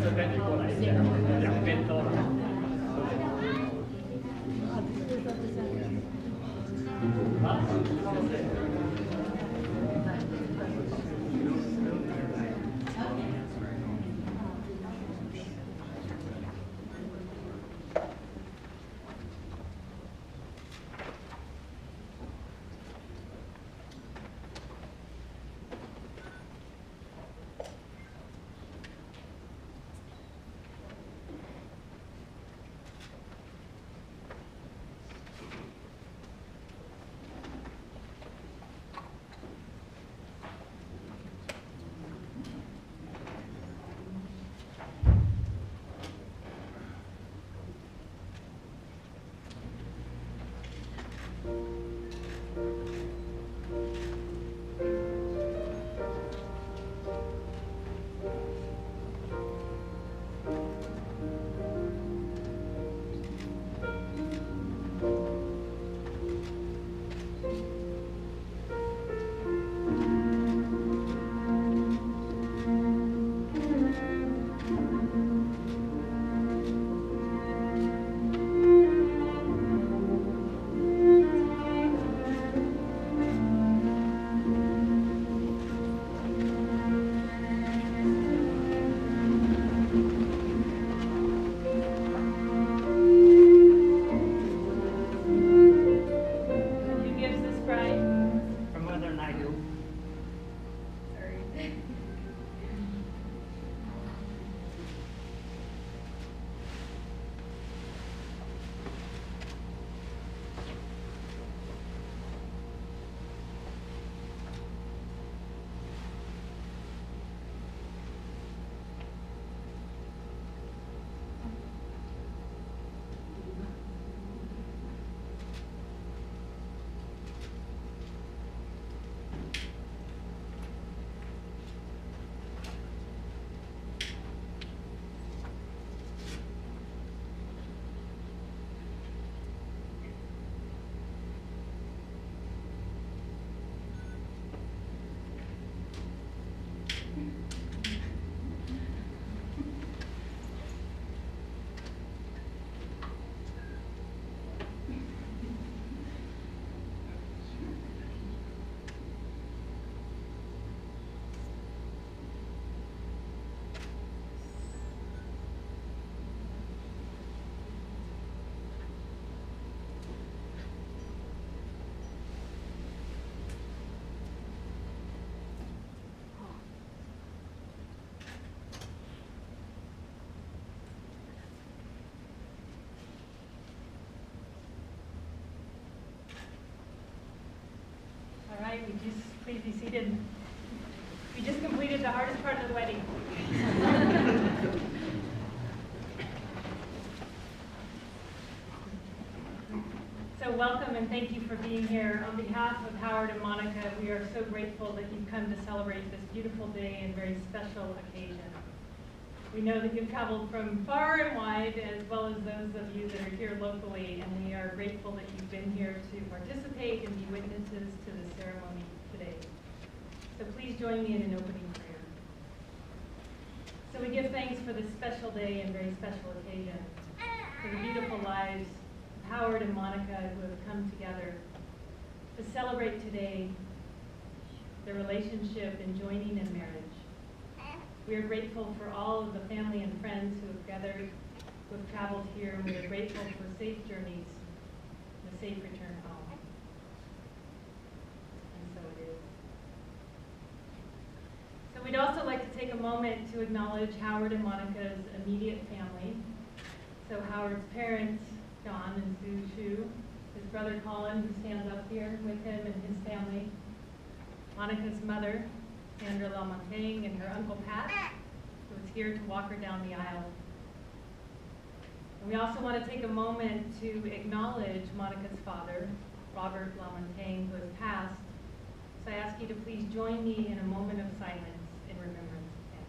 这边你过来一下，两边都来。All right, please be seated. We just completed the hardest part of the wedding. So welcome and thank you for being here. On behalf of Howard and Monica, we are so grateful that you've come to celebrate this beautiful day and very special occasion. We know that you've traveled from far and wide, as well as those of you that are here locally, and we are grateful that you've been here to participate and be witnesses to the ceremony today. So please join me in an opening prayer. So we give thanks for this special day and very special occasion, for the beautiful lives of Howard and Monica who have come together to celebrate today their relationship and joining in marriage. We are grateful for all of the family and friends who have gathered, who have traveled here, and we are grateful for safe journeys and a safe return home. And so it is. So we'd also like to take a moment to acknowledge Howard and Monica's immediate family. So Howard's parents, John and Sue Shu, his brother Colin, who stands up here with him and his family, Monica's mother, Sandra LaMontagne, and her Uncle Pat, who is here to walk her down the aisle. And we also want to take a moment to acknowledge Monica's father, Robert LaMontagne, who has passed. So I ask you to please join me in a moment of silence in remembrance of him.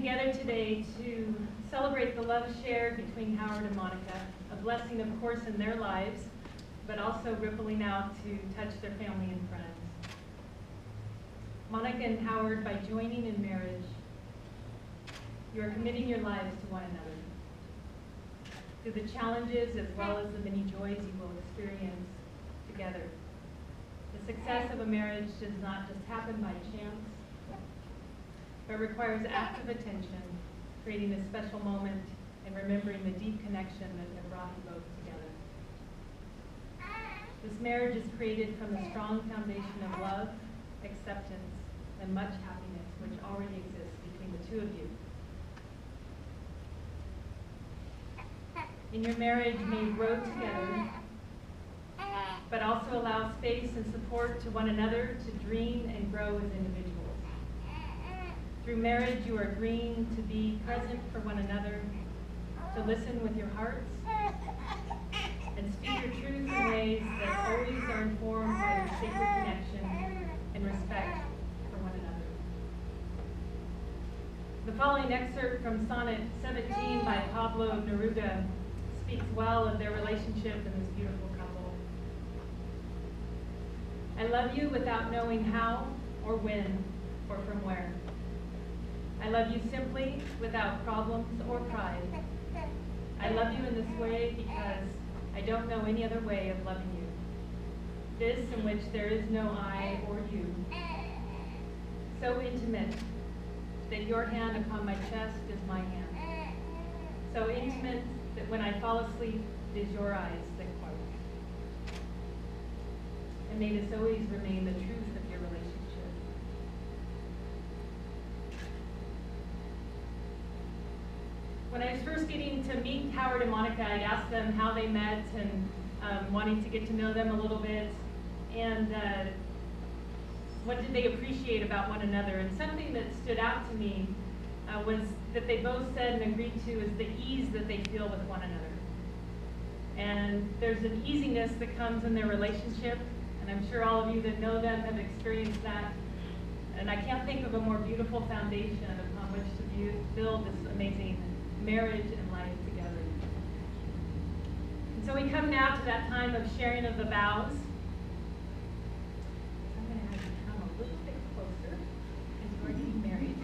together today to celebrate the love shared between Howard and Monica, a blessing, of course, in their lives, but also rippling out to touch their family and friends. Monica and Howard, by joining in marriage, you are committing your lives to one another. Through the challenges as well as the many joys you will experience together. The success of a marriage does not just happen by chance, but requires active attention, creating a special moment and remembering the deep connection that has brought you both together. This marriage is created from a strong foundation of love, acceptance, and much happiness which already exists between the two of you. In your marriage, you may grow together, but also allow space and support to one another to dream and grow as individuals. Through marriage, you are agreeing to be present for one another, to listen with your hearts, and speak your truths in ways that always are informed by your sacred connection and respect for one another. The following excerpt from Sonnet 17 by Pablo Neruda speaks well of their relationship and this beautiful couple. I love you without knowing how or when or from where. I love you simply without problems or pride. I love you in this way because I don't know any other way of loving you. This in which there is no I or you. So intimate that your hand upon my chest is my hand. So intimate that when I fall asleep, it is your eyes that close. And may this always remain the truth of your relationship. When I was first getting to meet Howard and Monica, I'd asked them how they met and wanting to get to know them a little bit. And what did they appreciate about one another? And something that stood out to me was that they both said and agreed to is the ease that they feel with one another. And there's an easiness that comes in their relationship, and I'm sure all of you that know them have experienced that. And I can't think of a more beautiful foundation upon which to build this amazing marriage and life together. And so we come now to that time of sharing of the vows. I'm going to have you come a little bit closer because we're getting married.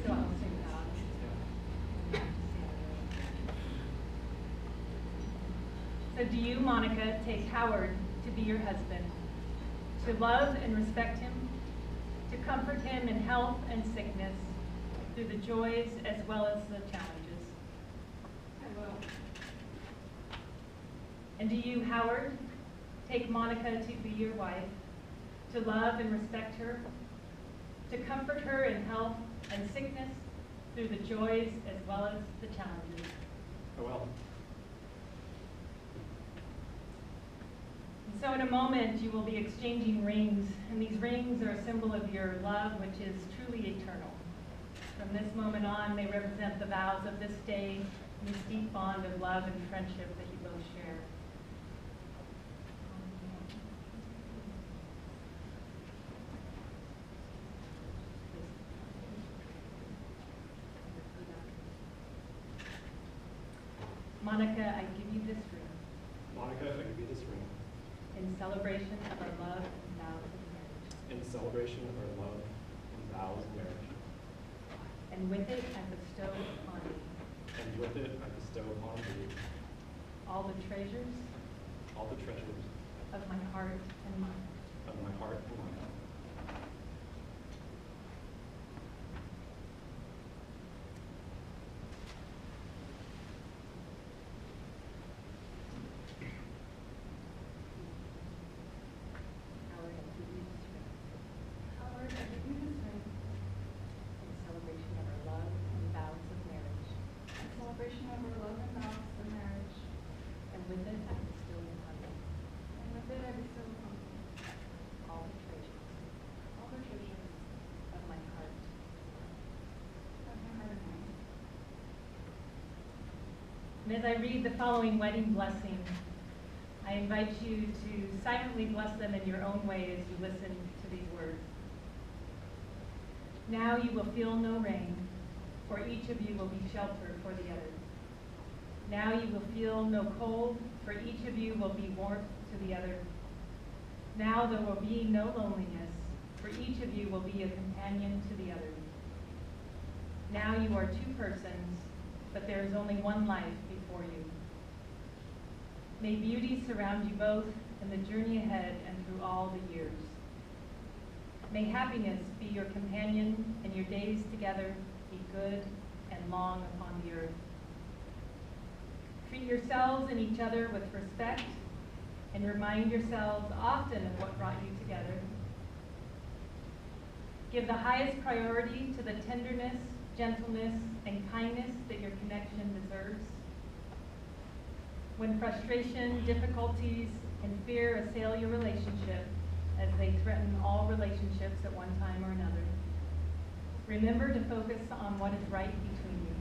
So I'll sing that. So do you, Monica, take Howard to be your husband, to love and respect him, to comfort him in health and sickness, through the joys as well as the challenges? I will. And do you, Howard, take Monica to be your wife, to love and respect her, to comfort her in health and sickness, through the joys as well as the challenges? I will. And so in a moment, you will be exchanging rings, and these rings are a symbol of your love, which is truly eternal. From this moment on, they represent the vows of this day, and this deep bond of love and friendship that you both share. Monica, I give you this ring. Monica, I give you this ring. In celebration of our love and vows of marriage. In celebration of our love and vows of marriage. And with it, I bestow upon you. And with it, I bestow upon you All the treasures. All the treasures. Of my heart and mind. Of my heart and mind. Howard, I give you this ring. Howard, I give you this ring. In celebration of our love and vows of marriage. In celebration of our love and vows of marriage. And with it, I bestow upon you. And with it, I bestow upon you All the treasures. all the treasures Of my heart. of my heart and mind. And as I read the following wedding blessing, I invite you to silently bless them in your own way as you listen to these words. Now you will feel no rain, for each of you will be shelter for the other. Now you will feel no cold, for each of you will be warmth to the other. Now there will be no loneliness, for each of you will be a companion to the other. Now you are two persons, but there is only one life before you. May beauty surround you both in the journey ahead and through all the years. May happiness be your companion and your days together be good and long upon the earth. Treat yourselves and each other with respect and remind yourselves often of what brought you together. Give the highest priority to the tenderness, gentleness, and kindness that your connection deserves. When frustration, difficulties, and fear assail your relationship, as they threaten all relationships at one time or another, remember to focus on what is right between you.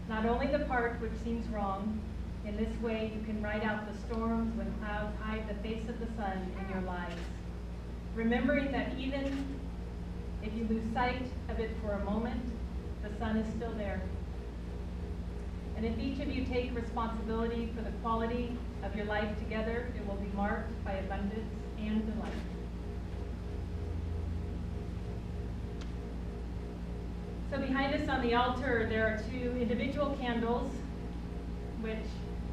Not only the part which seems wrong, in this way you can ride out the storms when clouds hide the face of the sun in your lives, remembering that even if you lose sight of it for a moment, the sun is still there. And if each of you take responsibility for the quality of your life together, it will be marked by abundance and delight. So behind us on the altar, there are two individual candles, which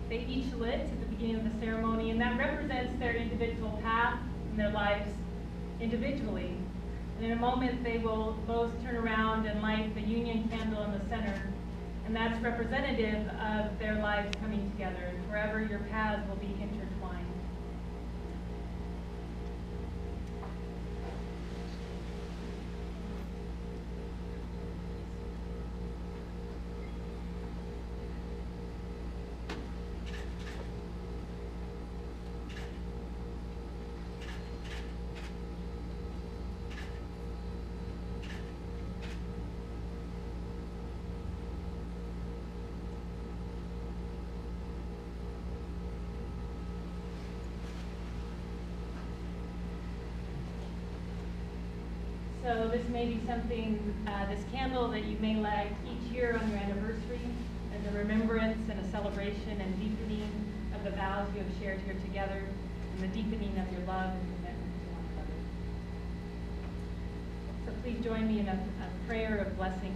they each lit at the beginning of the ceremony, and that represents their individual path in their lives individually. And in a moment, they will both turn around and light the union candle in the center, and that's representative of their lives coming together, and forever your paths will be intertwined. So this may be something, this candle that you may light each year on your anniversary as a remembrance and a celebration and deepening of the vows you have shared here together and the deepening of your love and commitment to one another. So please join me in a prayer of blessing.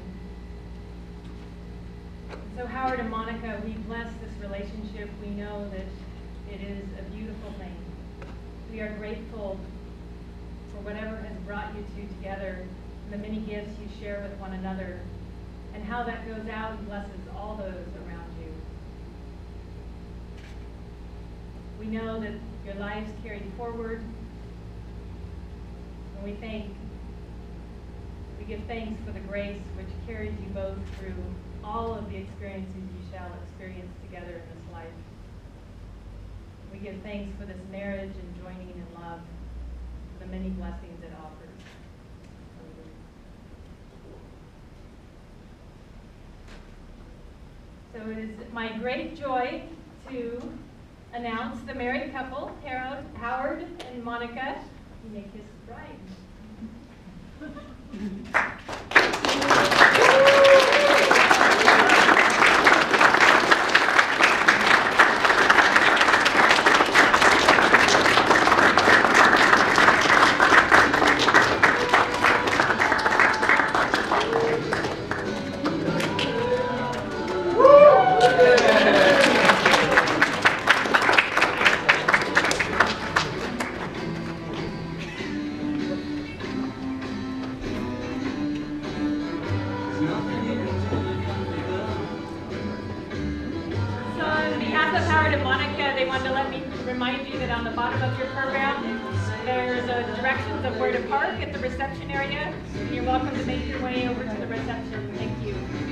So Howard and Monica, we bless this relationship. We know that it is a beautiful thing. We are grateful for whatever has brought you two together, and the many gifts you share with one another, and how that goes out and blesses all those around you. We know that your lives carried forward, and we give thanks for the grace which carries you both through all of the experiences you shall experience together in this life. We give thanks for this marriage and joining in love, the many blessings it offers. So it is my great joy to announce the married couple, Howard and Monica. You may kiss the bride. Remind you that on the bottom of your program, there's directions of where to park at the reception area. You're welcome to make your way over to the reception. Thank you.